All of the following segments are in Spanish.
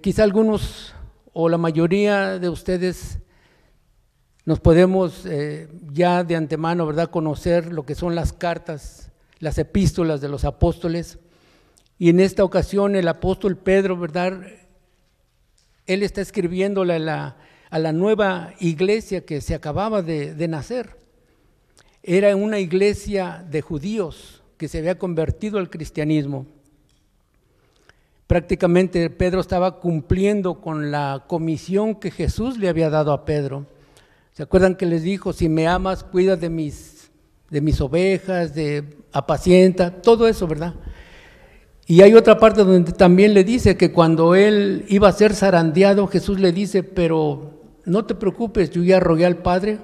Quizá algunos o la mayoría de ustedes nos podemos ya de antemano, ¿verdad?, conocer lo que son las cartas, las epístolas de los apóstoles. Y en esta ocasión el apóstol Pedro, ¿verdad?, él está escribiéndole a la nueva iglesia que se acababa de nacer. Era una iglesia de judíos que se había convertido al cristianismo. Prácticamente Pedro estaba cumpliendo con la comisión que Jesús le había dado a Pedro. ¿Se acuerdan que les dijo, si me amas, cuida de mis ovejas, apacienta, todo eso, ¿verdad? Y hay otra parte donde también le dice que cuando él iba a ser zarandeado, Jesús le dice, pero no te preocupes, yo ya rogué al Padre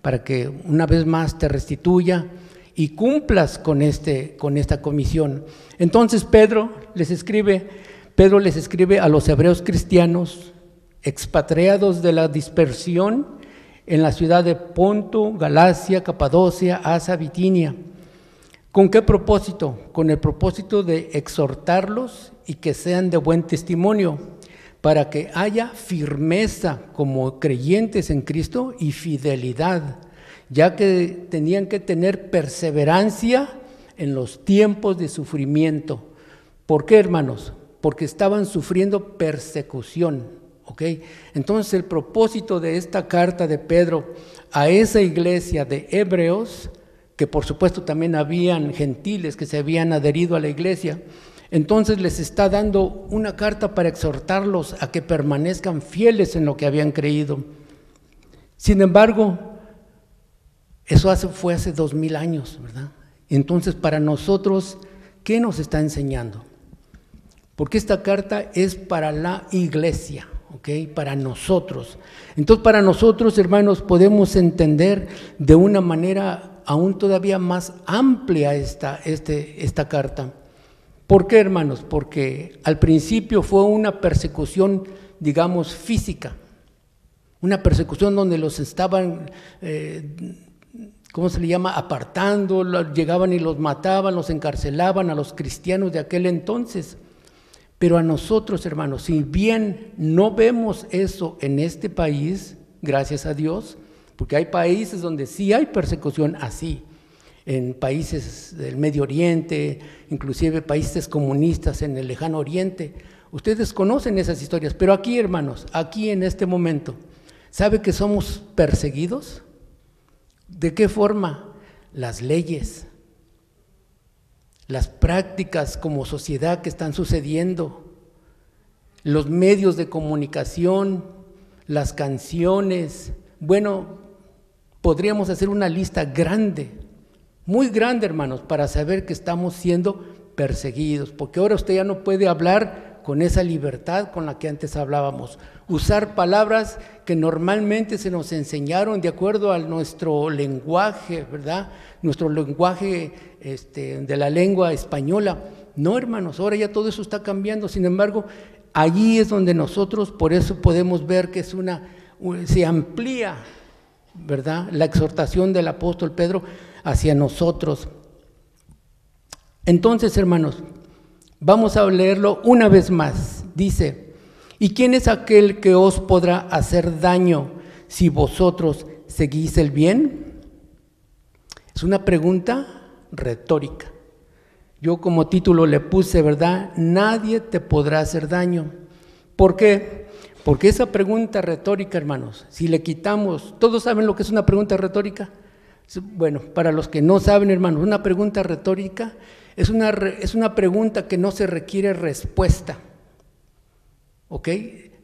para que una vez más te restituya y cumplas con esta comisión. Entonces Pedro les escribe a los hebreos cristianos expatriados de la dispersión en la ciudad de Ponto, Galacia, Capadocia, Asia, Bitinia. ¿Con qué propósito? Con el propósito de exhortarlos y que sean de buen testimonio, para que haya firmeza como creyentes en Cristo y fidelidad, ya que tenían que tener perseverancia en los tiempos de sufrimiento. ¿Por qué, hermanos? Porque estaban sufriendo persecución, ¿ok? Entonces el propósito de esta carta de Pedro a esa iglesia de hebreos, que por supuesto también habían gentiles que se habían adherido a la iglesia, entonces les está dando una carta para exhortarlos a que permanezcan fieles en lo que habían creído. Sin embargo, eso fue hace 2000 años, ¿verdad? Entonces, para nosotros, ¿qué nos está enseñando? Porque esta carta es para la iglesia, ¿ok? Para nosotros. Entonces, para nosotros, hermanos, podemos entender de una manera aún todavía más amplia esta carta. ¿Por qué, hermanos? Porque al principio fue una persecución, digamos, física, una persecución donde los estaban, ¿cómo se le llama?, apartando, llegaban y los mataban, los encarcelaban a los cristianos de aquel entonces. Pero a nosotros, hermanos, si bien no vemos eso en este país, gracias a Dios, porque hay países donde sí hay persecución así, en países del Medio Oriente, inclusive países comunistas en el Lejano Oriente. Ustedes conocen esas historias, pero aquí, hermanos, aquí en este momento, ¿sabe que somos perseguidos? ¿De qué forma? Las leyes, las prácticas como sociedad que están sucediendo, los medios de comunicación, las canciones. Bueno, podríamos hacer una lista grande, muy grande, hermanos, para saber que estamos siendo perseguidos, porque ahora usted ya no puede hablar con esa libertad con la que antes hablábamos, usar palabras que normalmente se nos enseñaron de acuerdo a nuestro lenguaje, ¿verdad? Nuestro lenguaje de la lengua española. No, hermanos, ahora ya todo eso está cambiando. Sin embargo, allí es donde nosotros, por eso podemos ver que se amplía, ¿verdad?, la exhortación del apóstol Pedro hacia nosotros. Entonces, hermanos, vamos a leerlo una vez más. Dice, ¿y quién es aquel que os podrá hacer daño si vosotros seguís el bien? Es una pregunta retórica. Yo como título le puse, ¿verdad?, nadie te podrá hacer daño. ¿Por qué? Porque esa pregunta retórica, hermanos, si le quitamos, ¿todos saben lo que es una pregunta retórica? Bueno, para los que no saben, hermanos, una pregunta retórica es una pregunta que no se requiere respuesta, ¿ok?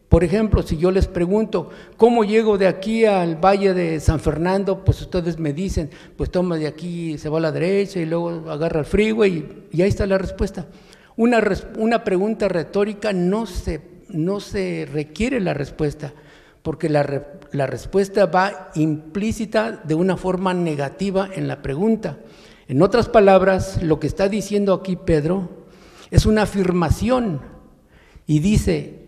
Por ejemplo, si yo les pregunto, ¿cómo llego de aquí al Valle de San Fernando? Pues ustedes me dicen, pues toma de aquí, se va a la derecha y luego agarra el freeway y ahí está la respuesta. Una pregunta retórica no se requiere la respuesta, porque la respuesta va implícita de una forma negativa en la pregunta. En otras palabras, lo que está diciendo aquí Pedro es una afirmación y dice,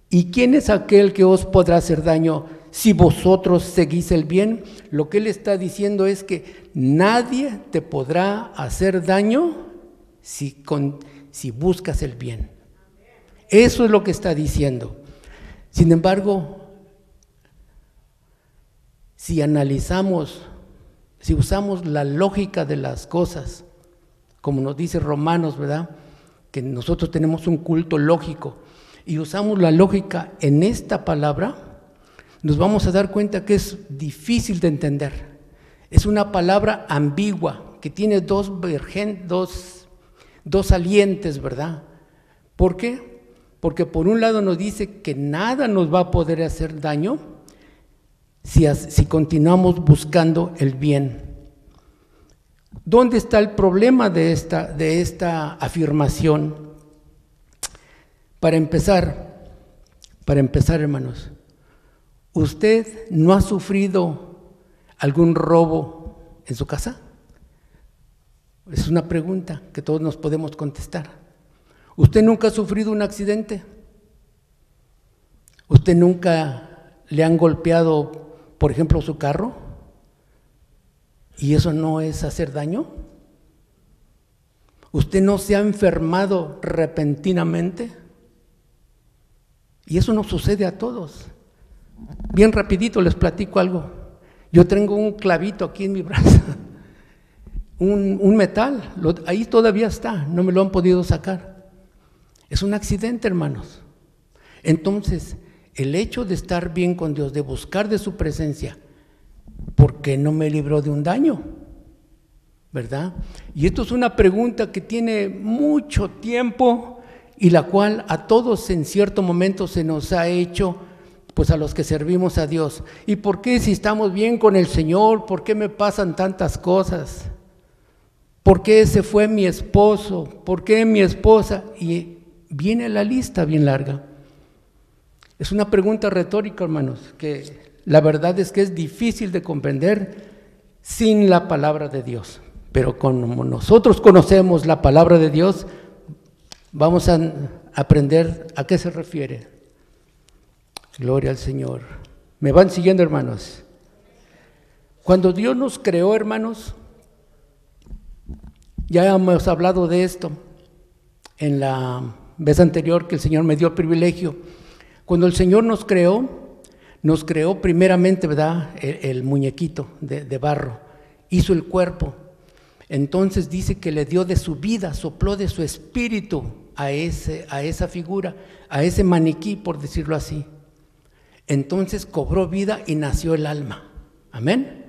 ¿y quién es aquel que os podrá hacer daño si vosotros seguís el bien? Lo que él está diciendo es que nadie te podrá hacer daño si buscas el bien. Eso es lo que está diciendo. Sin embargo, si analizamos, si usamos la lógica de las cosas, como nos dice Romanos, ¿verdad?, que nosotros tenemos un culto lógico, y usamos la lógica en esta palabra, nos vamos a dar cuenta que es difícil de entender. Es una palabra ambigua, que tiene dos salientes, ¿verdad? ¿Por qué? Porque por un lado nos dice que nada nos va a poder hacer daño si continuamos buscando el bien. ¿Dónde está el problema de esta afirmación? Para empezar, hermanos, ¿usted no ha sufrido algún robo en su casa? Es una pregunta que todos nos podemos contestar. ¿Usted nunca ha sufrido un accidente? ¿Usted nunca le han golpeado, por ejemplo, su carro? ¿Y eso no es hacer daño? ¿Usted no se ha enfermado repentinamente? Y eso nos sucede a todos. Bien rapidito les platico algo. Yo tengo un clavito aquí en mi brazo, un metal, ahí todavía está, no me lo han podido sacar. Es un accidente, hermanos. Entonces, el hecho de estar bien con Dios, de buscar de su presencia, ¿por qué no me libró de un daño? ¿Verdad? Y esto es una pregunta que tiene mucho tiempo y la cual a todos en cierto momento se nos ha hecho, pues a los que servimos a Dios. ¿Y por qué si estamos bien con el Señor, por qué me pasan tantas cosas? ¿Por qué se fue mi esposo? ¿Por qué mi esposa? Y viene la lista bien larga. Es una pregunta retórica, hermanos, que la verdad es que es difícil de comprender sin la palabra de Dios. Pero como nosotros conocemos la palabra de Dios, vamos a aprender a qué se refiere. Gloria al Señor. ¿Me van siguiendo, hermanos? Cuando Dios nos creó, hermanos, ya hemos hablado de esto en la vez anterior que el Señor me dio el privilegio. Cuando el Señor nos creó primeramente, ¿verdad?, el muñequito de barro, hizo el cuerpo. Entonces dice que le dio de su vida, sopló de su espíritu a esa figura, a ese maniquí, por decirlo así. Entonces cobró vida y nació el alma. Amén.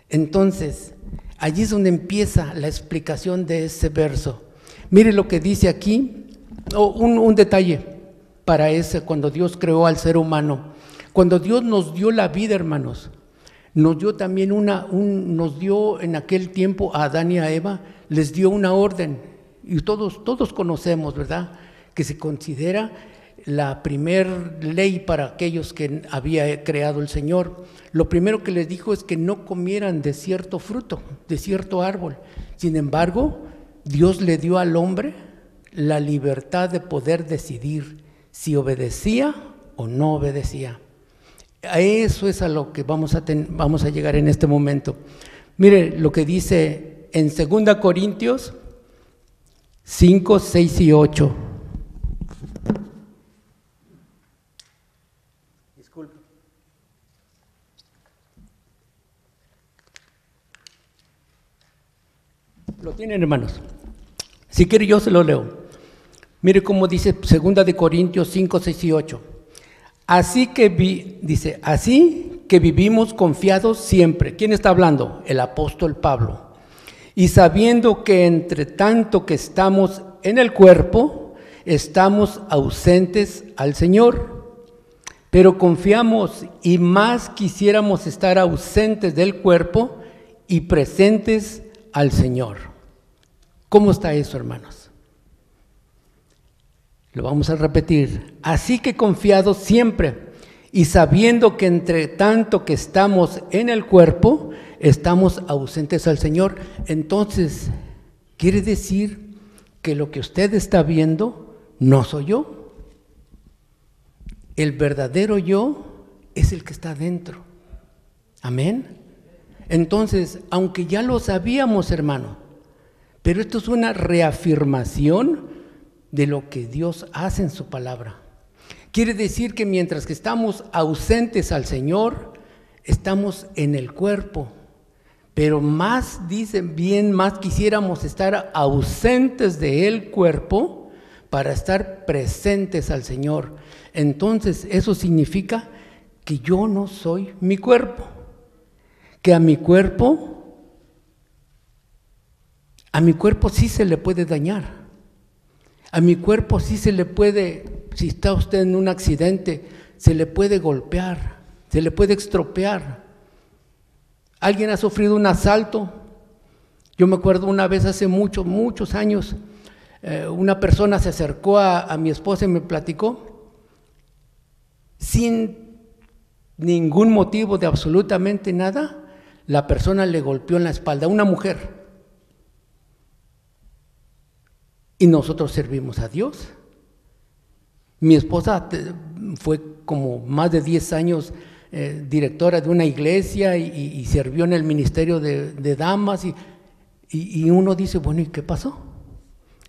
Entonces, allí es donde empieza la explicación de ese verso. Mire lo que dice aquí, un detalle para ese, cuando Dios creó al ser humano. Cuando Dios nos dio la vida, hermanos, nos dio también nos dio en aquel tiempo a Adán y a Eva, les dio una orden, y todos conocemos, ¿verdad?, que se considera la primer ley para aquellos que había creado el Señor. Lo primero que les dijo es que no comieran de cierto fruto, de cierto árbol. Sin embargo, Dios le dio al hombre la libertad de poder decidir si obedecía o no obedecía. A eso es a lo que vamos a llegar en este momento. Mire lo que dice en 2 Corintios 5, 6 y 8. Disculpe. ¿Lo tienen, hermanos? Si quiere yo se lo leo. Mire cómo dice 2 Corintios 5, 6 y 8. Así que vivimos confiados siempre. ¿Quién está hablando? El apóstol Pablo. Y sabiendo que entre tanto que estamos en el cuerpo, estamos ausentes al Señor. Pero confiamos y más quisiéramos estar ausentes del cuerpo y presentes al Señor. ¿Cómo está eso, hermanos? Lo vamos a repetir. Así que confiados siempre y sabiendo que entre tanto que estamos en el cuerpo, estamos ausentes al Señor. Entonces, quiere decir que lo que usted está viendo no soy yo. El verdadero yo es el que está dentro. Amén. Entonces, aunque ya lo sabíamos, hermano, pero esto es una reafirmación de lo que Dios hace en su palabra. Quiere decir que mientras que estamos ausentes al Señor, estamos en el cuerpo. Pero más, dicen bien, más quisiéramos estar ausentes del cuerpo para estar presentes al Señor. Entonces, eso significa que yo no soy mi cuerpo, que a mi cuerpo sí se le puede dañar. A mi cuerpo sí se le puede, si está usted en un accidente, se le puede golpear, se le puede estropear. ¿Alguien ha sufrido un asalto? Yo me acuerdo una vez hace muchos años, una persona se acercó a mi esposa y me platicó, sin ningún motivo de absolutamente nada, la persona le golpeó en la espalda, una mujer. Y nosotros servimos a Dios. Mi esposa fue como más de 10 años directora de una iglesia y sirvió en el ministerio de damas y uno dice, bueno, ¿y qué pasó?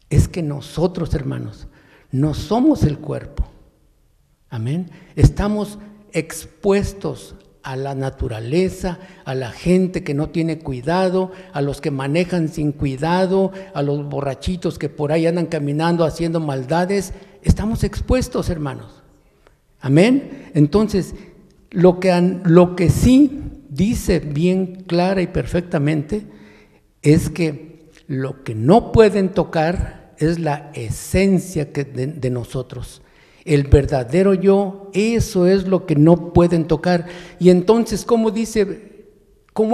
Es que nosotros, hermanos, no somos el cuerpo. Amén. Estamos expuestos a la naturaleza, a la gente que no tiene cuidado, a los que manejan sin cuidado, a los borrachitos que por ahí andan caminando haciendo maldades. Estamos expuestos, hermanos. Amén. Entonces, lo que sí dice bien clara y perfectamente es que lo que no pueden tocar es la esencia de nosotros. El verdadero yo, eso es lo que no pueden tocar. Y entonces, ¿cómo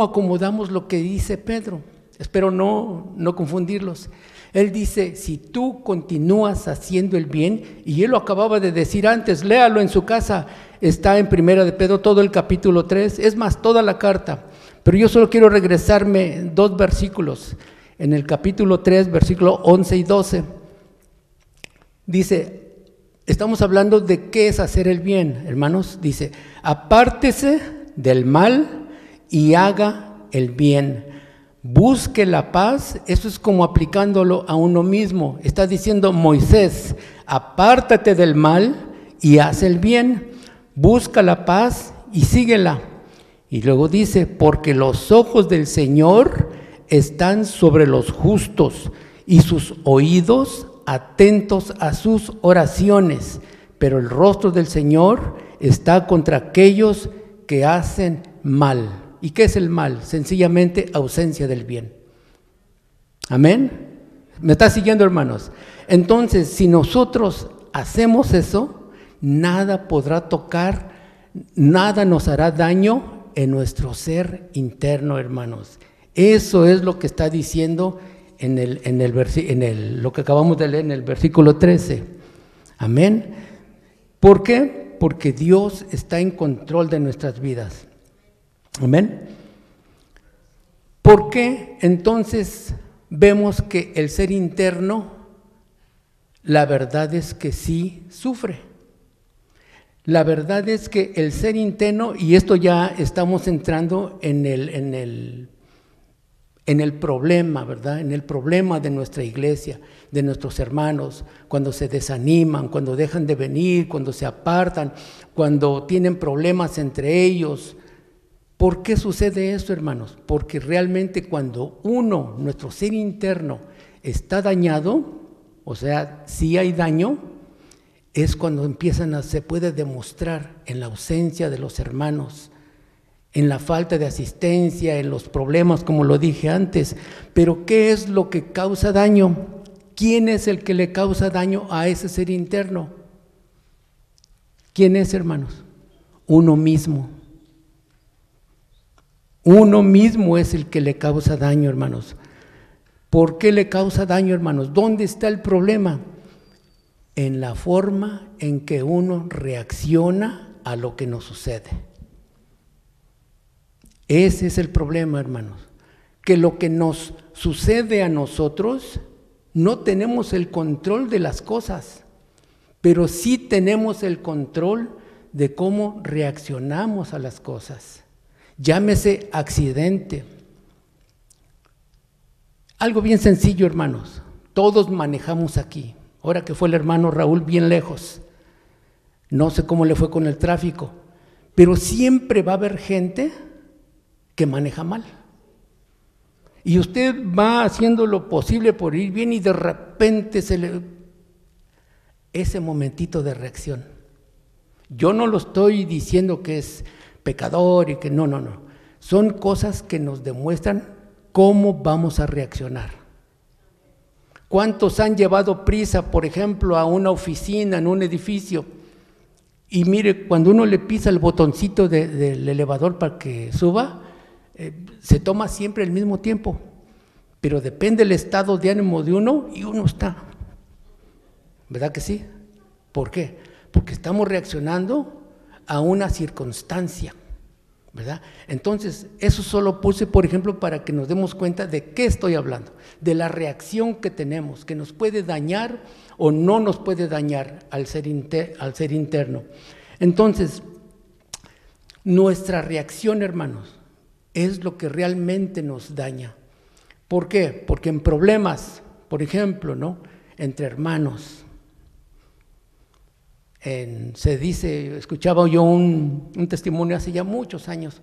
acomodamos lo que dice Pedro? Espero no confundirlos. Él dice, si tú continúas haciendo el bien, y él lo acababa de decir antes, léalo en su casa, está en Primera de Pedro, todo el capítulo 3, es más, toda la carta. Pero yo solo quiero regresarme 2 versículos. En el capítulo 3, versículo 11 y 12, dice, estamos hablando de qué es hacer el bien, hermanos. Dice, apártese del mal y haga el bien. Busque la paz, eso es como aplicándolo a uno mismo. Está diciendo Moisés, apártate del mal y haz el bien. Busca la paz y síguela. Y luego dice, porque los ojos del Señor están sobre los justos y sus oídos atentos a sus oraciones, pero el rostro del Señor está contra aquellos que hacen mal. ¿Y qué es el mal? Sencillamente ausencia del bien. Amén. ¿Me está siguiendo, hermanos? Entonces, si nosotros hacemos eso, nada podrá tocar, nada nos hará daño en nuestro ser interno, hermanos. Eso es lo que está diciendo lo que acabamos de leer en el versículo 13. Amén. ¿Por qué? Porque Dios está en control de nuestras vidas. Amén. ¿Por qué entonces vemos que el ser interno, la verdad es que sí sufre? La verdad es que el ser interno, y esto ya estamos entrando en el problema, ¿verdad? En el problema de nuestra iglesia, de nuestros hermanos, cuando se desaniman, cuando dejan de venir, cuando se apartan, cuando tienen problemas entre ellos. ¿Por qué sucede esto, hermanos? Porque realmente cuando nuestro ser interno está dañado, o sea, si hay daño, es cuando se puede demostrar en la ausencia de los hermanos, en la falta de asistencia, en los problemas, como lo dije antes. Pero ¿qué es lo que causa daño? ¿Quién es el que le causa daño a ese ser interno? ¿Quién es, hermanos? Uno mismo. Uno mismo es el que le causa daño, hermanos. ¿Por qué le causa daño, hermanos? ¿Dónde está el problema? En la forma en que uno reacciona a lo que nos sucede. Ese es el problema, hermanos, que lo que nos sucede a nosotros, no tenemos el control de las cosas, pero sí tenemos el control de cómo reaccionamos a las cosas. Llámese accidente. Algo bien sencillo, hermanos, todos manejamos aquí, ahora que fue el hermano Raúl bien lejos, no sé cómo le fue con el tráfico, pero siempre va a haber gente que maneja mal. Y usted va haciendo lo posible por ir bien y de repente ese momentito de reacción. Yo no lo estoy diciendo que es pecador y que no. Son cosas que nos demuestran cómo vamos a reaccionar. ¿Cuántos han llevado prisa, por ejemplo, a una oficina, en un edificio? Y mire, cuando uno le pisa el botoncito del elevador para que suba, se toma siempre el mismo tiempo, pero depende del estado de ánimo de uno y uno está. ¿Verdad que sí? ¿Por qué? Porque estamos reaccionando a una circunstancia, ¿verdad? Entonces, eso solo puse, por ejemplo, para que nos demos cuenta de qué estoy hablando, de la reacción que tenemos, que nos puede dañar o no nos puede dañar al ser interno. Entonces, nuestra reacción, hermanos, es lo que realmente nos daña. ¿Por qué? Porque en problemas, por ejemplo, ¿no?, entre hermanos, se dice, escuchaba yo un testimonio hace ya muchos años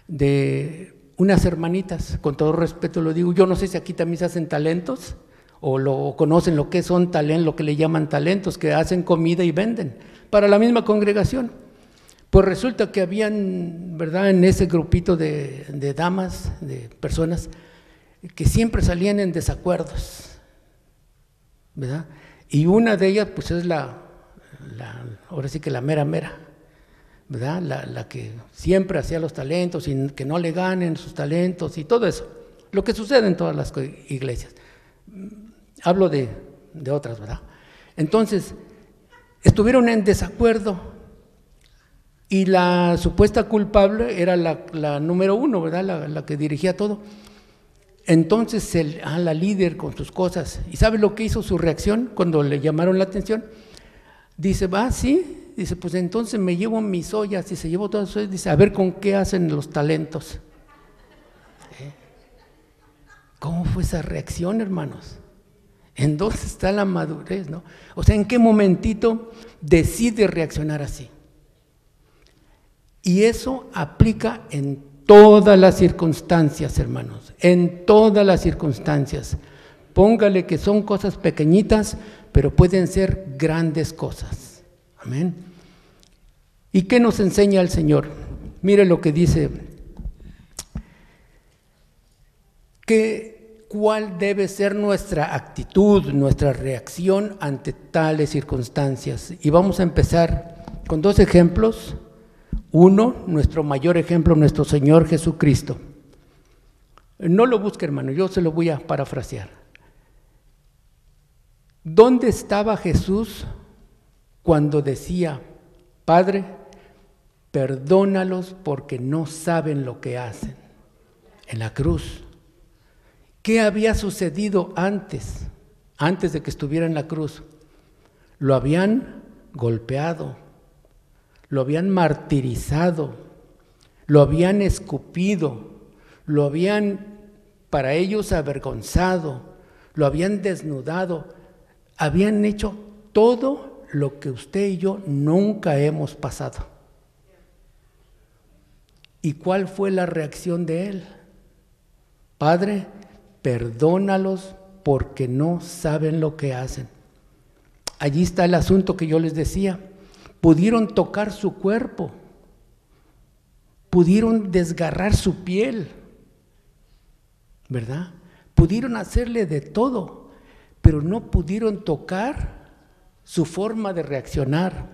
de unas hermanitas, con todo respeto lo digo, yo no sé si aquí también se hacen talentos o lo conocen lo que son talentos, lo que le llaman talentos, que hacen comida y venden para la misma congregación. Pues resulta que habían, ¿verdad?, en ese grupito de damas, de personas, que siempre salían en desacuerdos, ¿verdad? Y una de ellas, pues es ahora sí que la mera, ¿verdad? La que siempre hacía los talentos y que no le ganen sus talentos y todo eso, lo que sucede en todas las iglesias. Hablo de otras, ¿verdad? Entonces, estuvieron en desacuerdo y la supuesta culpable era la número uno, ¿verdad? La que dirigía todo. Entonces, la líder con sus cosas, ¿y sabe lo que hizo su reacción cuando le llamaron la atención? Dice, sí, dice, pues entonces me llevo mis ollas y se llevó todas sus ollas, dice, a ver con qué hacen los talentos. ¿Cómo fue esa reacción, hermanos? ¿En dónde está la madurez, no? O sea, ¿en qué momentito decide reaccionar así? Y eso aplica en todas las circunstancias, hermanos, en todas las circunstancias. Póngale que son cosas pequeñitas, pero pueden ser grandes cosas. Amén. ¿Y qué nos enseña el Señor? Mire lo que dice, ¿cuál debe ser nuestra actitud, nuestra reacción ante tales circunstancias? Y vamos a empezar con dos ejemplos. Uno, nuestro mayor ejemplo, nuestro Señor Jesucristo. No lo busque, hermano, yo se lo voy a parafrasear. ¿Dónde estaba Jesús cuando decía, Padre, perdónalos porque no saben lo que hacen? En la cruz. ¿Qué había sucedido antes de que estuviera en la cruz? Lo habían golpeado, lo habían martirizado, lo habían escupido, lo habían, para ellos, avergonzado, lo habían desnudado, habían hecho todo lo que usted y yo nunca hemos pasado. ¿Y cuál fue la reacción de él? Padre, perdónalos porque no saben lo que hacen. Allí está el asunto que yo les decía. Pudieron tocar su cuerpo, pudieron desgarrar su piel, ¿verdad? Pudieron hacerle de todo, pero no pudieron tocar su forma de reaccionar,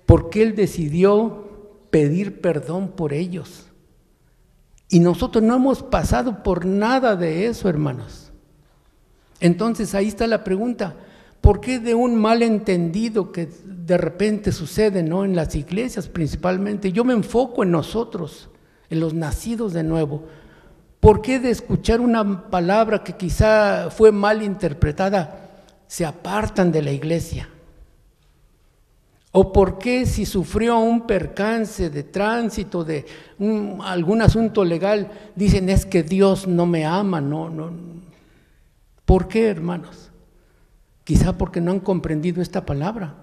porque él decidió pedir perdón por ellos. Y nosotros no hemos pasado por nada de eso, hermanos. Entonces ahí está la pregunta, ¿por qué de un malentendido que de repente sucede, ¿no?, en las iglesias principalmente? Yo me enfoco en nosotros, en los nacidos de nuevo. ¿Por qué de escuchar una palabra que quizá fue mal interpretada, se apartan de la iglesia? ¿O por qué si sufrió un percance de tránsito, de algún asunto legal, dicen es que Dios no me ama? No. ¿Por qué, hermanos? Quizá porque no han comprendido esta palabra.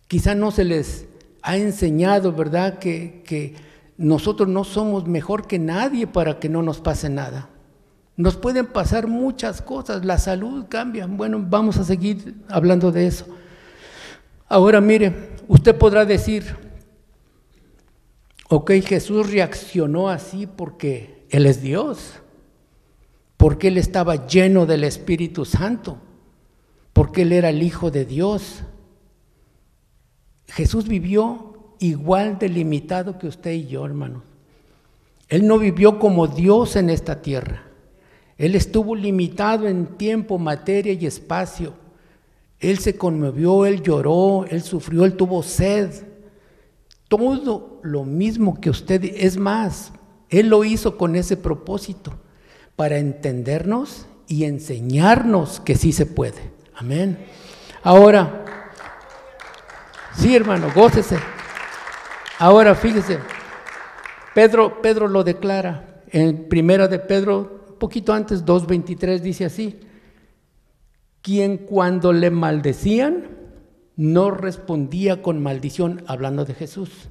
Quizá no se les ha enseñado, ¿verdad?, que nosotros no somos mejor que nadie para que no nos pase nada. Nos pueden pasar muchas cosas, la salud cambia. Bueno, vamos a seguir hablando de eso. Ahora mire, usted podrá decir, ok, Jesús reaccionó así porque Él es Dios, porque Él estaba lleno del Espíritu Santo, porque Él era el Hijo de Dios. Jesús vivió igual de limitado que usted y yo, hermanos. Él no vivió como Dios en esta tierra. Él estuvo limitado en tiempo, materia y espacio. Él se conmovió, Él lloró, Él sufrió, Él tuvo sed. Todo lo mismo que usted, es más, Él lo hizo con ese propósito, para entendernos y enseñarnos que sí se puede. Amén. Ahora, sí, hermano, gócese. Ahora fíjese, Pedro lo declara en Primera de Pedro, un poquito antes, 2:23, dice así: quien cuando le maldecían no respondía con maldición, hablando de Jesús.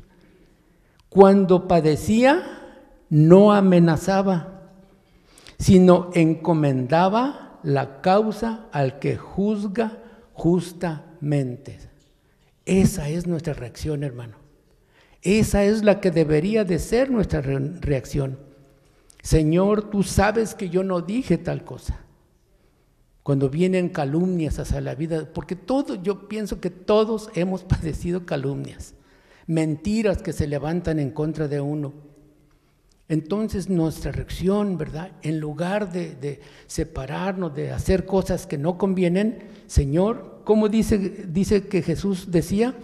Cuando padecía no amenazaba, sino encomendaba la causa al que juzga justamente. Esa es nuestra reacción, hermano. Esa es la que debería de ser nuestra reacción. Señor, tú sabes que yo no dije tal cosa. Cuando vienen calumnias hacia la vida, porque yo pienso que todos hemos padecido calumnias, mentiras que se levantan en contra de uno. Entonces nuestra reacción, ¿verdad?, en lugar de separarnos, de hacer cosas que no convienen, Señor, ¿cómo dice que Jesús decía?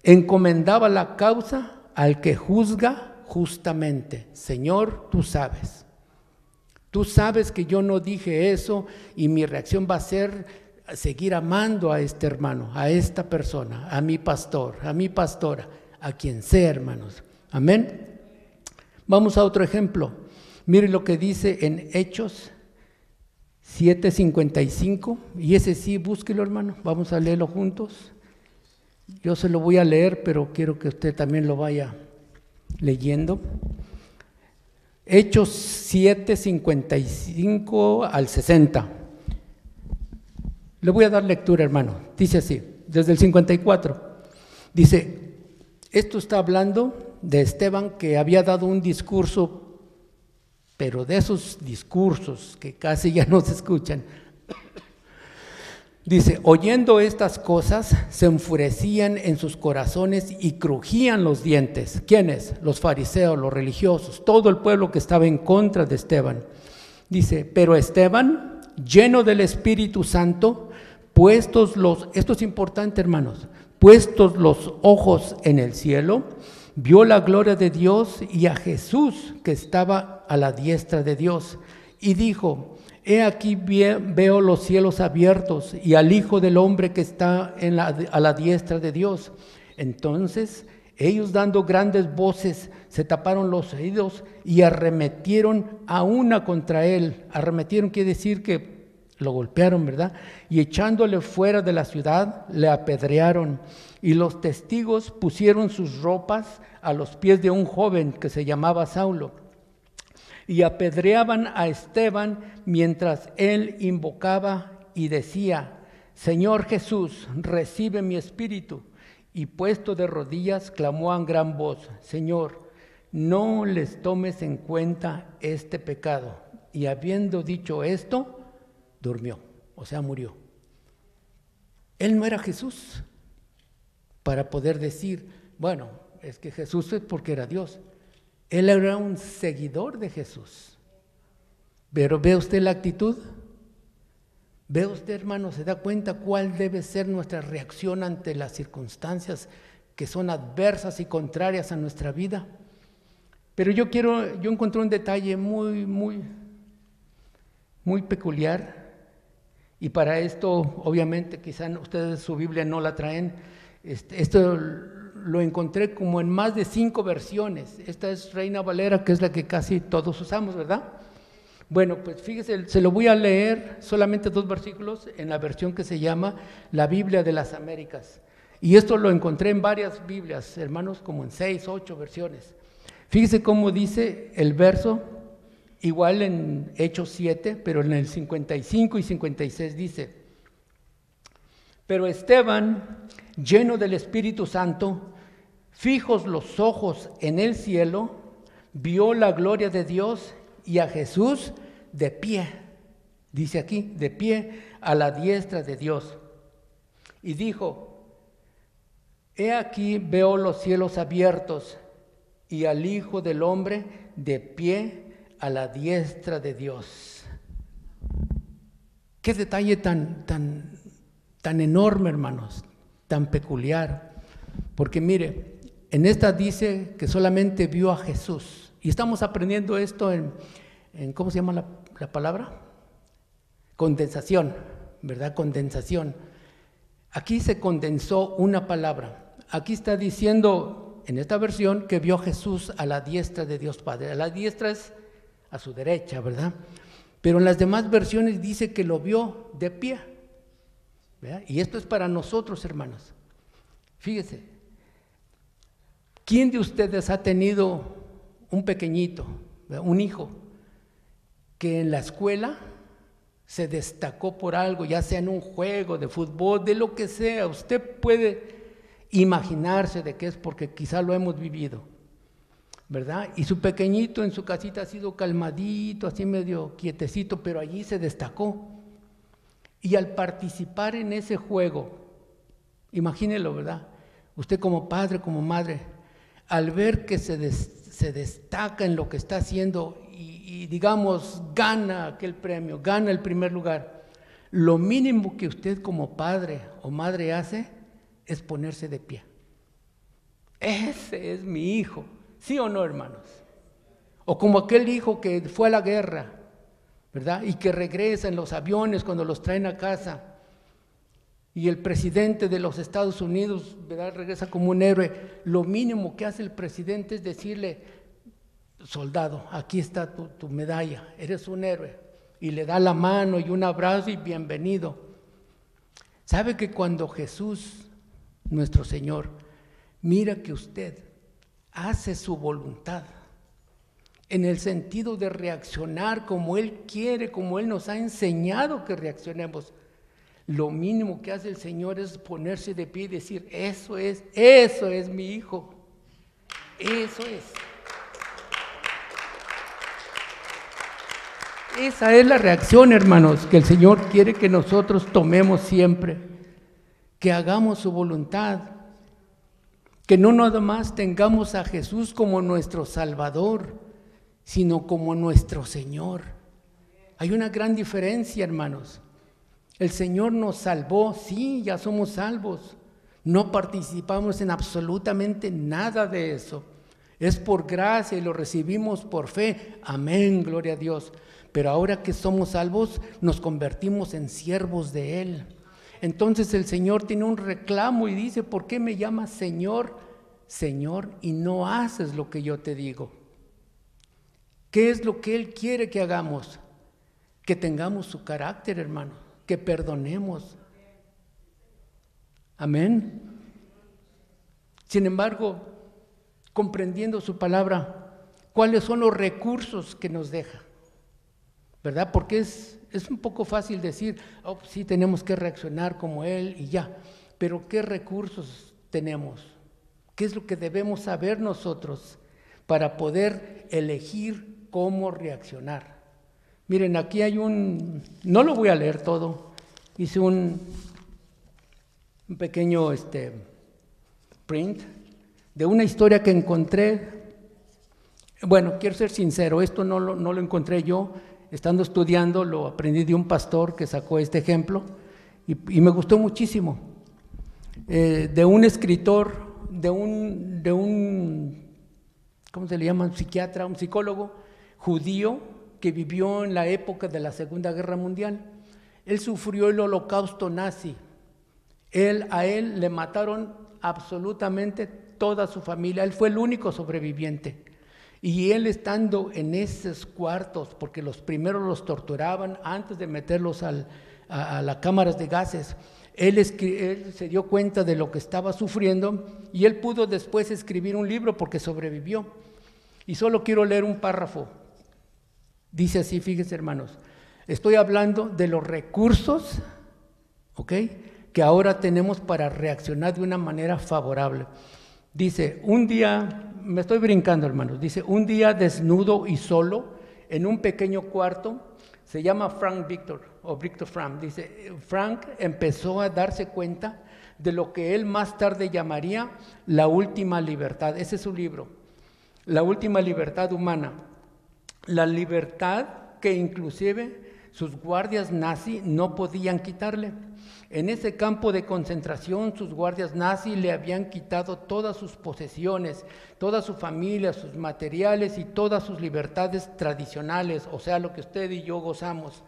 Encomendaba la causa al que juzga justamente. Señor, tú sabes. Tú sabes que yo no dije eso y mi reacción va a ser seguir amando a este hermano, a esta persona, a mi pastor, a mi pastora, a quien sea, hermanos. Amén. Vamos a otro ejemplo. Mire lo que dice en Hechos 7:55, y ese sí, búsquelo, hermano. Vamos a leerlo juntos. Yo se lo voy a leer, pero quiero que usted también lo vaya leyendo. Hechos 7:55 al 60. Le voy a dar lectura, hermano. Dice así, desde el 54. Dice, esto está hablando de Esteban, que había dado un discurso, pero de esos discursos que casi ya no se escuchan. Dice, oyendo estas cosas, se enfurecían en sus corazones y crujían los dientes. ¿Quiénes? Los fariseos, los religiosos, todo el pueblo que estaba en contra de Esteban. Dice, pero Esteban, lleno del Espíritu Santo, esto es importante, hermanos, puestos los ojos en el cielo, vio la gloria de Dios y a Jesús que estaba a la diestra de Dios, y dijo, he aquí veo los cielos abiertos y al Hijo del Hombre que está a la diestra de Dios. Entonces ellos, dando grandes voces, se taparon los oídos y arremetieron a una contra él. Arremetieron quiere decir que lo golpearon, ¿verdad? Y echándole fuera de la ciudad, le apedrearon. Y los testigos pusieron sus ropas a los pies de un joven que se llamaba Saulo. Y apedreaban a Esteban mientras él invocaba y decía, Señor Jesús, recibe mi espíritu. Y puesto de rodillas, clamó a gran voz, Señor, no les tomes en cuenta este pecado. Y habiendo dicho esto, durmió, o sea, murió. Él no era Jesús para poder decir, bueno, es que Jesús es porque era Dios. Él era un seguidor de Jesús. Pero ¿ve usted la actitud? ¿Ve usted, hermano, se da cuenta cuál debe ser nuestra reacción ante las circunstancias que son adversas y contrarias a nuestra vida? Pero yo encontré un detalle muy peculiar, y para esto, obviamente, quizá ustedes su Biblia no la traen. Esto lo encontré como en más de 5 versiones. Esta es Reina Valera, que es la que casi todos usamos, ¿verdad? Bueno, pues fíjese, se lo voy a leer solamente 2 versículos en la versión que se llama la Biblia de las Américas. Y esto lo encontré en varias Biblias, hermanos, como en 6, 8 versiones. Fíjese cómo dice el verso, igual en Hechos 7, pero en el 55 y 56 dice: pero Esteban, lleno del Espíritu Santo, fijos los ojos en el cielo, vio la gloria de Dios y a Jesús de pie, dice aquí, de pie a la diestra de Dios. Y dijo: he aquí veo los cielos abiertos y al Hijo del Hombre de pie a la diestra de Dios. Qué detalle tan enorme, hermanos, tan peculiar. Porque mire, en esta dice que solamente vio a Jesús. Y estamos aprendiendo esto en ¿cómo se llama la palabra? Condensación, ¿verdad? Condensación. Aquí se condensó una palabra. Aquí está diciendo, en esta versión, que vio a Jesús a la diestra de Dios Padre. A la diestra es a su derecha, ¿verdad? Pero en las demás versiones dice que lo vio de pie, ¿verdad? Y esto es para nosotros, hermanos. Fíjese, ¿quién de ustedes ha tenido un pequeñito, ¿verdad? Un hijo, que en la escuela se destacó por algo, ya sea en un juego de fútbol, de lo que sea? Usted puede imaginarse de qué es, porque quizá lo hemos vivido, ¿verdad? Y su pequeñito en su casita ha sido calmadito, así medio quietecito, pero allí se destacó. Y al participar en ese juego, imagínelo, ¿verdad? Usted como padre, como madre, al ver que se destaca en lo que está haciendo y digamos, gana aquel premio, gana el primer lugar, lo mínimo que usted como padre o madre hace es ponerse de pie. Ese es mi hijo, ¿sí o no, hermanos? O como aquel hijo que fue a la guerra, ¿verdad? Y que regresa en los aviones cuando los traen a casa. Y el presidente de los Estados Unidos, ¿verdad?, regresa como un héroe. Lo mínimo que hace el presidente es decirle: soldado, aquí está tu medalla, eres un héroe. Y le da la mano y un abrazo y bienvenido. ¿Sabe que cuando Jesús, nuestro Señor, mira que usted hace su voluntad, en el sentido de reaccionar como Él quiere, como Él nos ha enseñado que reaccionemos, lo mínimo que hace el Señor es ponerse de pie y decir: eso es mi hijo, eso es. Esa es la reacción, hermanos, que el Señor quiere que nosotros tomemos siempre, que hagamos su voluntad, que no nada más tengamos a Jesús como nuestro Salvador, sino como nuestro Señor. Hay una gran diferencia, hermanos. El Señor nos salvó, sí, ya somos salvos. No participamos en absolutamente nada de eso. Es por gracia y lo recibimos por fe. Amén, gloria a Dios. Pero ahora que somos salvos, nos convertimos en siervos de Él. Entonces el Señor tiene un reclamo y dice: ¿por qué me llamas Señor, Señor, y no haces lo que yo te digo? ¿Qué es lo que Él quiere que hagamos? Que tengamos su carácter, hermano, que perdonemos. Amén. Sin embargo, comprendiendo su palabra, ¿cuáles son los recursos que nos deja? ¿Verdad? Porque es un poco fácil decir: oh, sí, tenemos que reaccionar como Él y ya. Pero ¿qué recursos tenemos? ¿Qué es lo que debemos saber nosotros para poder elegir cómo reaccionar? Miren, aquí hay no lo voy a leer todo, hice un pequeño print de una historia que encontré. Bueno, quiero ser sincero, esto no lo encontré yo. Estando estudiando, lo aprendí de un pastor que sacó este ejemplo y me gustó muchísimo. De un escritor, de un ¿cómo se le llama? Un psiquiatra, un psicólogo judío que vivió en la época de la Segunda Guerra Mundial. Él sufrió el holocausto nazi. A él le mataron absolutamente toda su familia. Él fue el único sobreviviente. Y él estando en esos cuartos, porque los primeros los torturaban antes de meterlos a las cámaras de gases, él se dio cuenta de lo que estaba sufriendo y él pudo después escribir un libro porque sobrevivió. Y solo quiero leer un párrafo. Dice así, fíjense hermanos, estoy hablando de los recursos, ¿ok?, que ahora tenemos para reaccionar de una manera favorable. Dice, un día, me estoy brincando hermanos, dice, un día desnudo y solo en un pequeño cuarto, se llama Frank Victor, o Victor Frank, dice, Frank empezó a darse cuenta de lo que él más tarde llamaría la última libertad. Ese es su libro, La última libertad humana. La libertad que inclusive sus guardias nazis no podían quitarle. En ese campo de concentración, sus guardias nazis le habían quitado todas sus posesiones, toda su familia, sus materiales y todas sus libertades tradicionales, o sea, lo que usted y yo gozamos.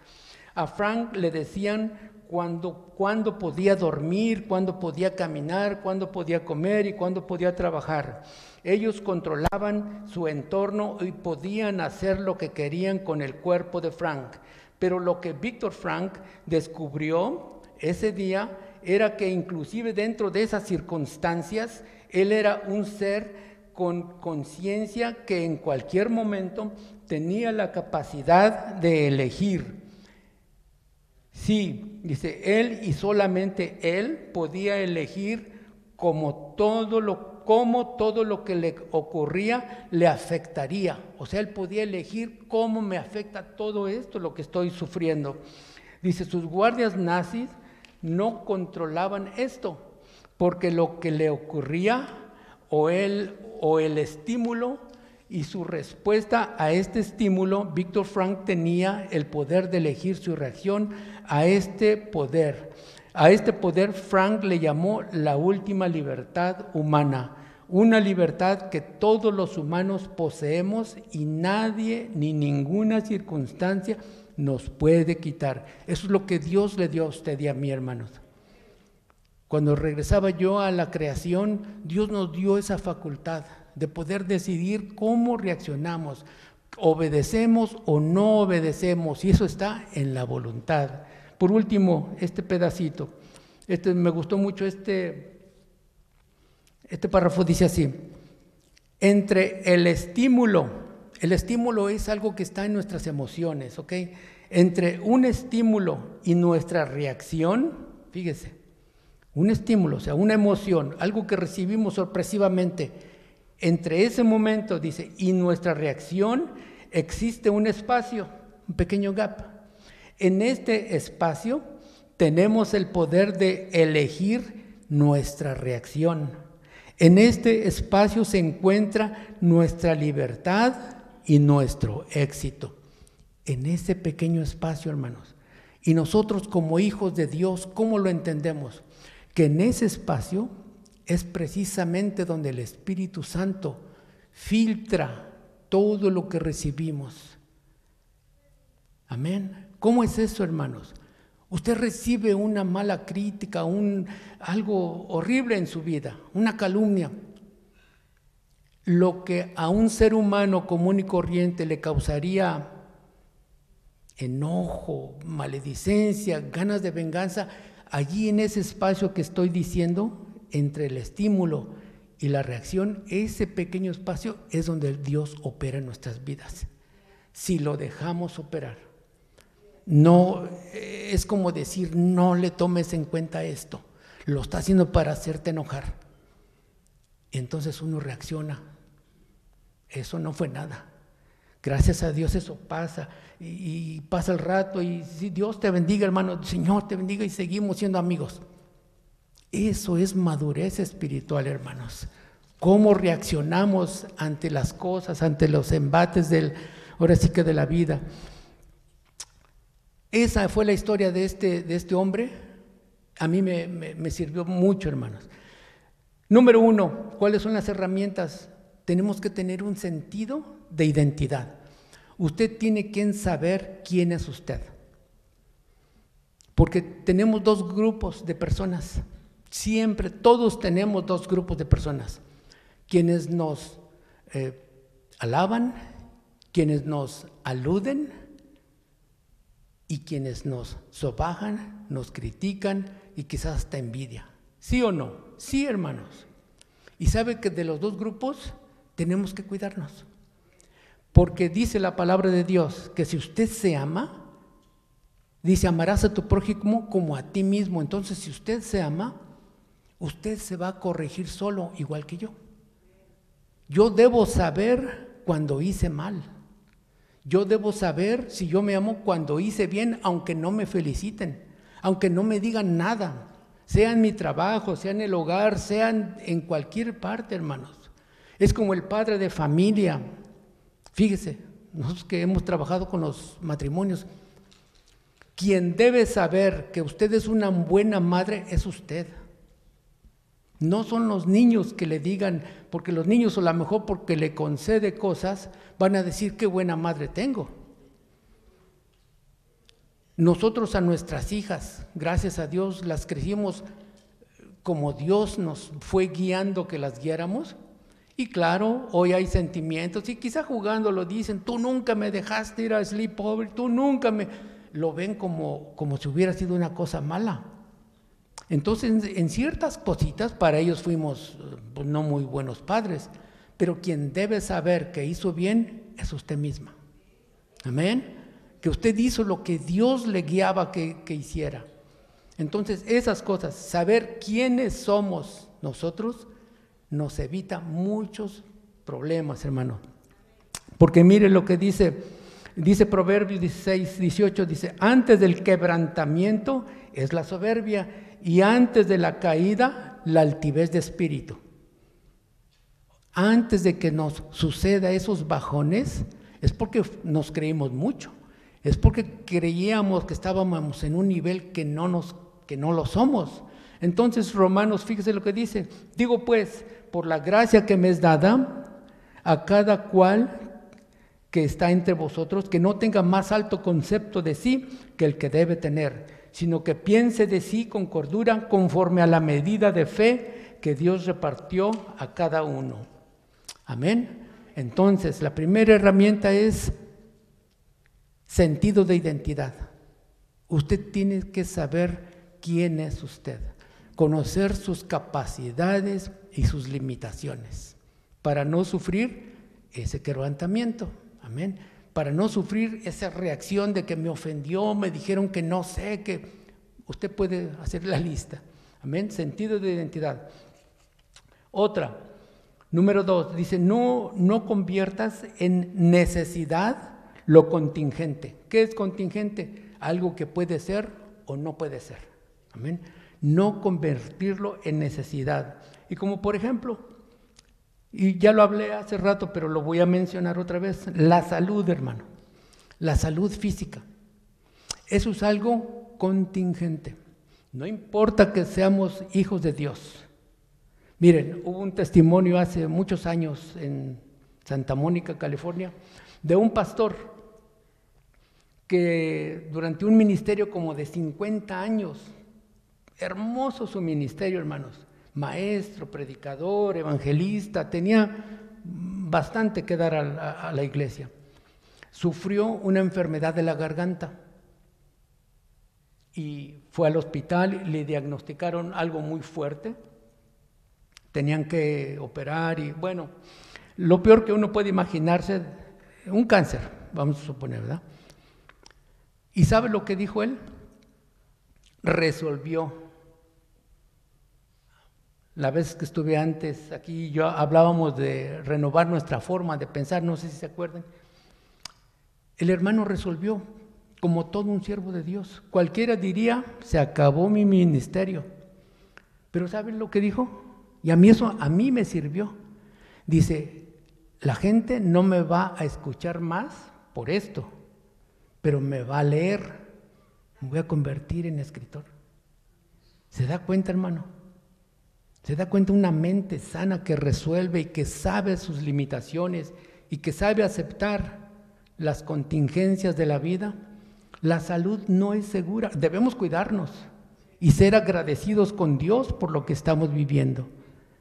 A Frank le decían cuándo podía dormir, cuándo podía caminar, cuándo podía comer y cuándo podía trabajar. Ellos controlaban su entorno y podían hacer lo que querían con el cuerpo de Frank. Pero lo que Victor Frank descubrió ese día era que inclusive dentro de esas circunstancias, él era un ser con conciencia que en cualquier momento tenía la capacidad de elegir. Sí, dice, él y solamente él podía elegir cómo todo lo que le ocurría le afectaría. O sea, él podía elegir cómo me afecta todo esto, lo que estoy sufriendo. Dice, sus guardias nazis no controlaban esto, porque lo que le ocurría o el estímulo y su respuesta a este estímulo, Victor Frank tenía el poder de elegir su reacción a este poder. A este poder Frank le llamó la última libertad humana, una libertad que todos los humanos poseemos y nadie ni ninguna circunstancia nos puede quitar. Eso es lo que Dios le dio a usted y a mí, hermanos. Cuando regresaba yo a la creación, Dios nos dio esa facultad de poder decidir cómo reaccionamos, obedecemos o no obedecemos, y eso está en la voluntad. Por último, este pedacito, me gustó mucho este párrafo, dice así, entre el estímulo es algo que está en nuestras emociones, ¿ok? Entre un estímulo y nuestra reacción, fíjese, un estímulo, o sea, una emoción, algo que recibimos sorpresivamente, entre ese momento, dice, y nuestra reacción, existe un espacio, un pequeño gap. En este espacio tenemos el poder de elegir nuestra reacción. En este espacio se encuentra nuestra libertad y nuestro éxito. En ese pequeño espacio, hermanos. Y nosotros como hijos de Dios, ¿cómo lo entendemos? Que en ese espacio es precisamente donde el Espíritu Santo filtra todo lo que recibimos. Amén. ¿Cómo es eso, hermanos? Usted recibe una mala crítica, algo horrible en su vida, una calumnia. Lo que a un ser humano común y corriente le causaría enojo, maledicencia, ganas de venganza, allí en ese espacio que estoy diciendo, entre el estímulo y la reacción, ese pequeño espacio es donde Dios opera en nuestras vidas. Si lo dejamos operar. No, es como decir, no le tomes en cuenta esto, lo está haciendo para hacerte enojar. Y entonces uno reacciona, eso no fue nada, gracias a Dios eso pasa, y pasa el rato, y si Dios te bendiga, hermano, Señor te bendiga, y seguimos siendo amigos. Eso es madurez espiritual, hermanos. Cómo reaccionamos ante las cosas, ante los embates ahora sí que de la vida. Esa fue la historia de este hombre. A mí me sirvió mucho, hermanos. Número 1, ¿cuáles son las herramientas? Tenemos que tener un sentido de identidad. Usted tiene que saber quién es usted. Porque tenemos dos grupos de personas. Siempre, todos tenemos dos grupos de personas. Quienes nos alaban, quienes nos aluden y quienes nos sobajan, nos critican y quizás hasta envidia. ¿Sí o no? Sí, hermanos. Y sabe que de los dos grupos tenemos que cuidarnos. Porque dice la palabra de Dios que si usted se ama, dice, amarás a tu prójimo como a ti mismo. Entonces, si usted se ama, usted se va a corregir solo, igual que yo. Yo debo saber cuando hice mal. Yo debo saber si yo me amo cuando hice bien, aunque no me feliciten, aunque no me digan nada, sea en mi trabajo, sea en el hogar, sea en cualquier parte, hermanos. Es como el padre de familia. Fíjese, nosotros que hemos trabajado con los matrimonios, quien debe saber que usted es una buena madre es usted. No son los niños que le digan, porque los niños a lo mejor porque le concede cosas, van a decir qué buena madre tengo. Nosotros a nuestras hijas, gracias a Dios, las crecimos como Dios nos fue guiando que las guiáramos. Y claro, hoy hay sentimientos y quizá jugando lo dicen, tú nunca me dejaste ir a sleepover, tú nunca me... Lo ven como si hubiera sido una cosa mala. Entonces, en ciertas cositas, para ellos fuimos pues, no muy buenos padres, pero quien debe saber que hizo bien es usted misma. Amén. Que usted hizo lo que Dios le guiaba que hiciera. Entonces, esas cosas, saber quiénes somos nosotros, nos evita muchos problemas, hermano. Porque mire lo que dice Proverbios 16, 18, dice, antes del quebrantamiento es la soberbia y antes de la caída la altivez de espíritu. Antes de que nos suceda esos bajones es porque nos creímos mucho, es porque creíamos que estábamos en un nivel que no lo somos. Entonces Romanos, fíjese lo que dice, digo pues, por la gracia que me es dada, a cada cual que está entre vosotros, que no tenga más alto concepto de sí que el que debe tener, sino que piense de sí con cordura, conforme a la medida de fe que Dios repartió a cada uno. Amén. Entonces, la primera herramienta es sentido de identidad. Usted tiene que saber quién es usted, conocer sus capacidades y sus limitaciones, para no sufrir ese quebrantamiento. Amén. Para no sufrir esa reacción de que me ofendió, me dijeron que no sé, que usted puede hacer la lista. Amén. Sentido de identidad. Otra, número 2, dice, no conviertas en necesidad lo contingente. ¿Qué es contingente? Algo que puede ser o no puede ser. Amén. No convertirlo en necesidad. Y como por ejemplo, y ya lo hablé hace rato, pero lo voy a mencionar otra vez, la salud, hermano, la salud física. Eso es algo contingente. No importa que seamos hijos de Dios. Miren, hubo un testimonio hace muchos años en Santa Mónica, California, de un pastor que durante un ministerio como de 50 años, hermoso su ministerio, hermanos, maestro, predicador, evangelista, tenía bastante que dar a la iglesia. Sufrió una enfermedad de la garganta y fue al hospital y le diagnosticaron algo muy fuerte. Tenían que operar y bueno, lo peor que uno puede imaginarse, un cáncer, vamos a suponer, ¿verdad? ¿Y sabe lo que dijo él? Resolvió. La vez que estuve antes aquí, yo hablábamos de renovar nuestra forma de pensar, no sé si se acuerdan. El hermano resolvió, como todo un siervo de Dios. Cualquiera diría, se acabó mi ministerio. Pero ¿saben lo que dijo? Y a mí eso, a mí me sirvió. Dice, la gente no me va a escuchar más por esto, pero me va a leer, me voy a convertir en escritor. ¿Se da cuenta, hermano? ¿Se da cuenta? Una mente sana que resuelve y que sabe sus limitaciones y que sabe aceptar las contingencias de la vida. La salud no es segura, debemos cuidarnos y ser agradecidos con Dios por lo que estamos viviendo.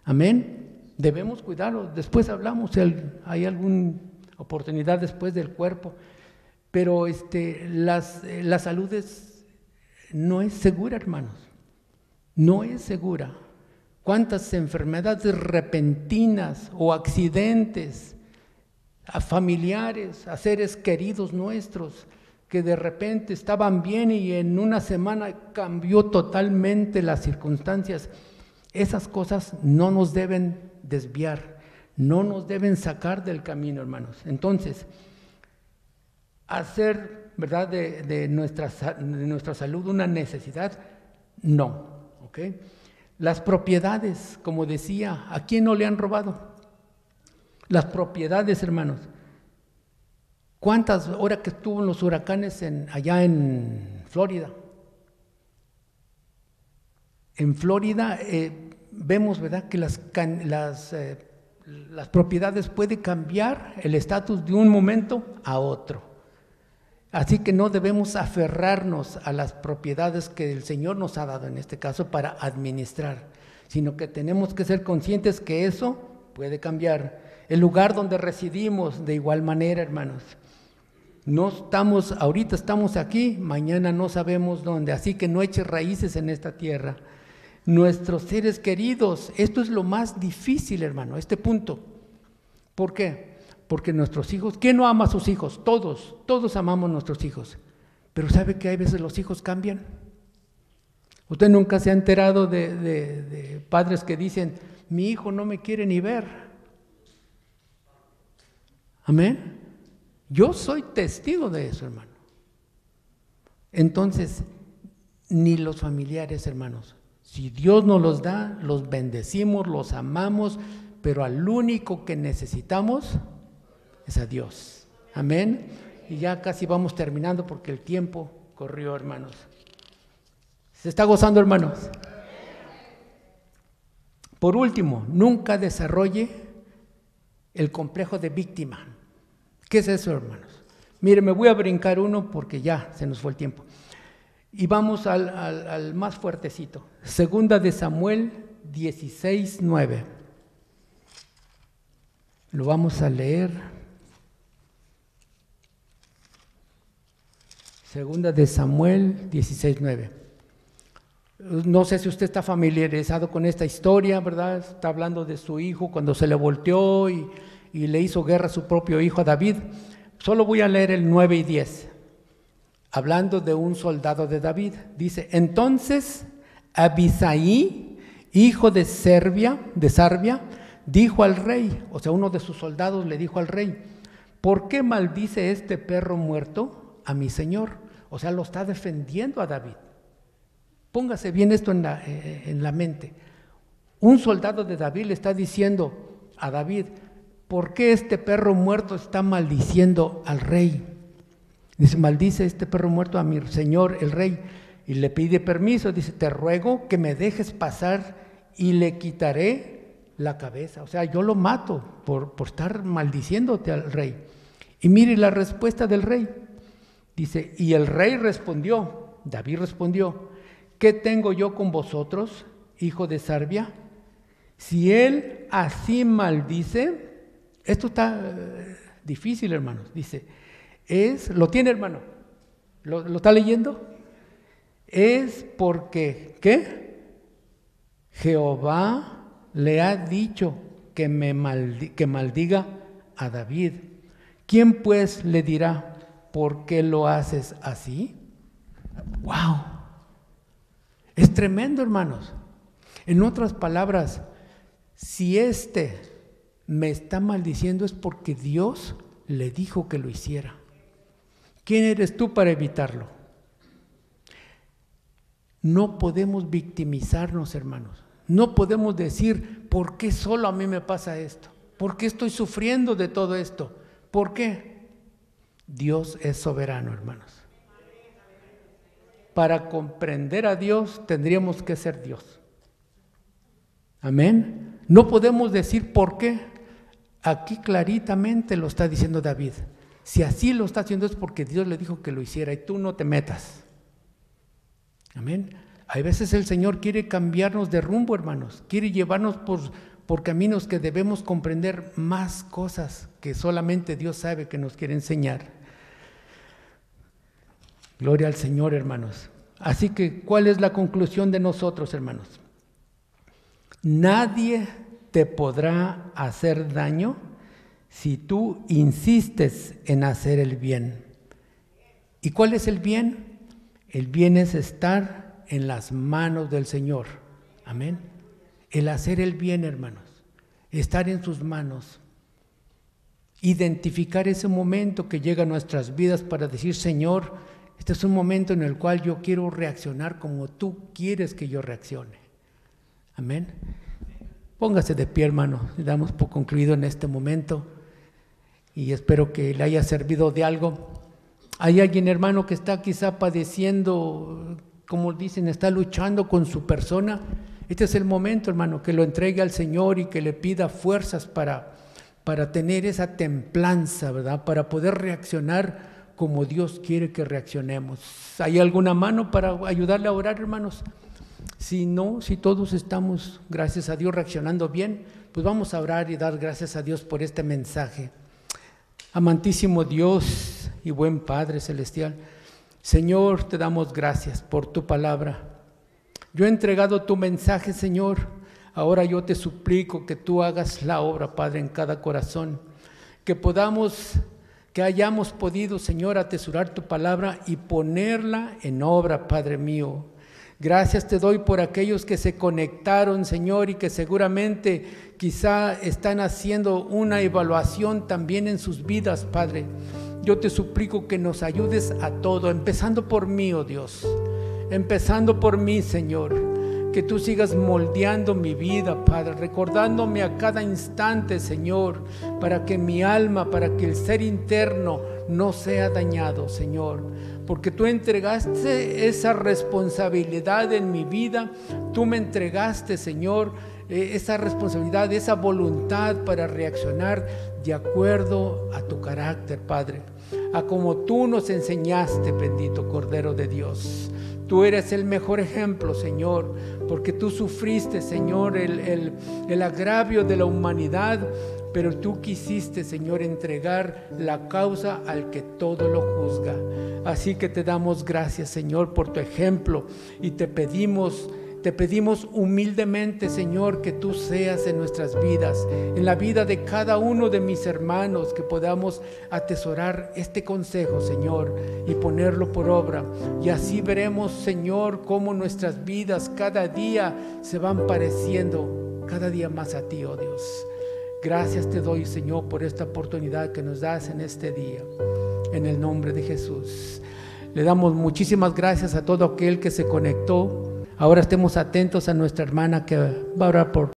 Amén. Debemos cuidarlo. Después hablamos, hay alguna oportunidad después del cuerpo, pero la salud no es segura, hermanos, no es segura. ¿Cuántas enfermedades repentinas o accidentes a familiares, a seres queridos nuestros, que de repente estaban bien y en una semana cambió totalmente las circunstancias? Esas cosas no nos deben desviar, no nos deben sacar del camino, hermanos. Entonces, hacer, ¿verdad?, de nuestra salud una necesidad, no, ¿ok? Las propiedades, como decía, ¿a quién no le han robado? Las propiedades, hermanos. ¿Cuántas horas que estuvo en los huracanes allá en Florida? En Florida vemos, ¿verdad?, que las propiedades pueden cambiar el estatus de un momento a otro. Así que no debemos aferrarnos a las propiedades que el Señor nos ha dado en este caso para administrar, sino que tenemos que ser conscientes que eso puede cambiar. El lugar donde residimos, de igual manera, hermanos. Ahorita estamos aquí, mañana no sabemos dónde, así que no eches raíces en esta tierra. Nuestros seres queridos, esto es lo más difícil, hermano, este punto. ¿Por qué? Porque nuestros hijos, ¿quién no ama a sus hijos? Todos amamos a nuestros hijos, pero ¿sabe que hay veces los hijos cambian? Usted nunca se ha enterado de padres que dicen, mi hijo no me quiere ni ver. Amén. Yo soy testigo de eso, hermano. Entonces, ni los familiares, hermanos, si Dios nos los da, los bendecimos, los amamos, pero al único que necesitamos es a Dios. Amén. Y ya casi vamos terminando porque el tiempo corrió, hermanos. ¿Se está gozando, hermanos? Por último, nunca desarrolle el complejo de víctima. ¿Qué es eso, hermanos? Mire, me voy a brincar uno porque ya se nos fue el tiempo. Y vamos al más fuertecito. Segunda de Samuel 16:9. Lo vamos a leer. Segunda de Samuel 16:9. No sé si usted está familiarizado con esta historia, ¿verdad? Está hablando de su hijo cuando se le volteó y le hizo guerra a su propio hijo, a David. Solo voy a leer el 9 y 10. Hablando de un soldado de David. Dice, entonces Abisai, hijo de Sarbia, dijo al rey, o sea, uno de sus soldados le dijo al rey, ¿por qué maldice este perro muerto a mi señor? O sea, lo está defendiendo a David. Póngase bien esto en la mente. Un soldado de David le está diciendo a David, ¿por qué este perro muerto está maldiciendo al rey? Dice, maldice este perro muerto a mi señor el rey. Y le pide permiso, dice, te ruego que me dejes pasar y le quitaré la cabeza. O sea, yo lo mato por estar maldiciéndote al rey. Y mire la respuesta del rey. Dice, y el rey respondió, David respondió, ¿qué tengo yo con vosotros, hijo de Sarbia? Si él así maldice, esto está difícil, hermanos. Dice, ¿lo tiene, hermano? ¿Lo está leyendo? Es porque, ¿qué? Jehová le ha dicho que maldiga a David. ¿Quién pues le dirá, por qué lo haces así? ¡Wow! Es tremendo, hermanos. En otras palabras, si me está maldiciendo es porque Dios le dijo que lo hiciera. ¿Quién eres tú para evitarlo? No podemos victimizarnos, hermanos. No podemos decir, ¿por qué solo a mí me pasa esto? ¿Por qué estoy sufriendo de todo esto? ¿Por qué? Dios es soberano, hermanos. Para comprender a Dios tendríamos que ser Dios. Amén. No podemos decir por qué. Aquí claritamente lo está diciendo David. Si así lo está haciendo es porque Dios le dijo que lo hiciera y tú no te metas. Amén. Hay veces el Señor quiere cambiarnos de rumbo, hermanos. Quiere llevarnos por caminos que debemos comprender más cosas que solamente Dios sabe que nos quiere enseñar. Gloria al Señor, hermanos. Así que, ¿cuál es la conclusión de nosotros, hermanos? Nadie te podrá hacer daño si tú insistes en hacer el bien. ¿Y cuál es el bien? El bien es estar en las manos del Señor. Amén. El hacer el bien, hermanos, estar en sus manos. Identificar ese momento que llega a nuestras vidas para decir, Señor, este es un momento en el cual yo quiero reaccionar como tú quieres que yo reaccione. Amén. Póngase de pie, hermano, y damos por concluido en este momento y espero que le haya servido de algo. Hay alguien, hermano, que está quizá padeciendo, como dicen, está luchando con su persona. Este es el momento, hermano, que lo entregue al Señor y que le pida fuerzas para tener esa templanza, ¿verdad? Para poder reaccionar como Dios quiere que reaccionemos. ¿Hay alguna mano para ayudarle a orar, hermanos? Si no, si todos estamos, gracias a Dios, reaccionando bien, pues vamos a orar y dar gracias a Dios por este mensaje. Amantísimo Dios y buen Padre Celestial, Señor, te damos gracias por tu palabra. Yo he entregado tu mensaje, Señor. Ahora yo te suplico que tú hagas la obra, Padre, en cada corazón. Que hayamos podido, Señor, atesorar tu palabra y ponerla en obra, Padre mío. Gracias te doy por aquellos que se conectaron, Señor, y que seguramente quizá están haciendo una evaluación también en sus vidas, Padre. Yo te suplico que nos ayudes a todo, empezando por mí, oh Dios. Empezando por mí, Señor. Que tú sigas moldeando mi vida, Padre, recordándome a cada instante, Señor, para que mi alma, para que el ser interno no sea dañado, Señor. Porque tú entregaste esa responsabilidad en mi vida, tú me entregaste, Señor, esa responsabilidad, esa voluntad para reaccionar de acuerdo a tu carácter, Padre, a como tú nos enseñaste, bendito Cordero de Dios. Tú eres el mejor ejemplo, Señor, porque tú sufriste, Señor, el agravio de la humanidad, pero tú quisiste, Señor, entregar la causa al que todo lo juzga. Así que te damos gracias, Señor, por tu ejemplo y te pedimos humildemente, Señor, que tú seas en nuestras vidas, en la vida de cada uno de mis hermanos, que podamos atesorar este consejo, Señor, y ponerlo por obra. Y así veremos, Señor, cómo nuestras vidas cada día se van pareciendo cada día más a ti, oh Dios. Gracias te doy, Señor, por esta oportunidad que nos das en este día. En el nombre de Jesús. Le damos muchísimas gracias a todo aquel que se conectó. Ahora estemos atentos a nuestra hermana que va a orar por